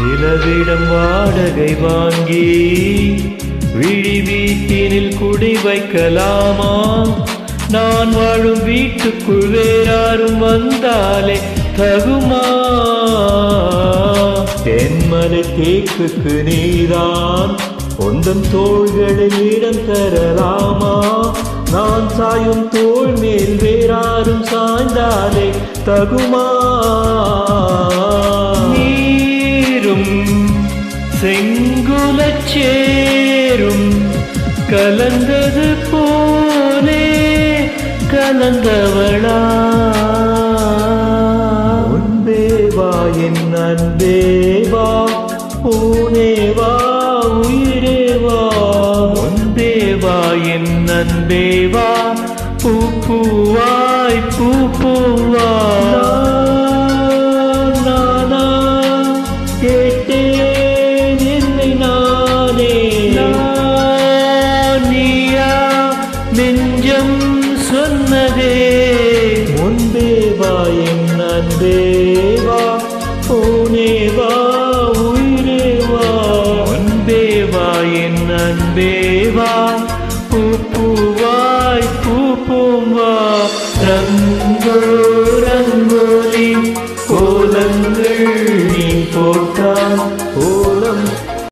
நிலவிடம் வாடகை வாங்கி விழி வீட்டினில் குடி வைக்கலாமா? நான் வாழும் வீட்டுக்குள் வேறாரும் வந்தாலே தகுமா? தென்மலை தேக்குக்கு நீதான் உந்தன் தோள்களில் இடம் தரலாமா? நான் சாயும் தோள் மேல் வேறாரும் சாய்ந்தாலே தகுமா? நீரும் செங்குலச்சேரும் கலந்தது போலே கலந்தவளா? உன்பேவா என் அன்பேவா, பூனேவா உயிரேவா. உன்பேவா என் அன்பேவா, பூ பூவாய் பூ பூவா. நானா கேட்டேன் என்னை நானே, நீயா நெஞ்சம் சொன்னதே. முன்பேவா என் அன்பேவா, பூனேவா உயிரேவா. முன்பேவா என் அன்பேவா, பூ பூவாய் பூ பூவா.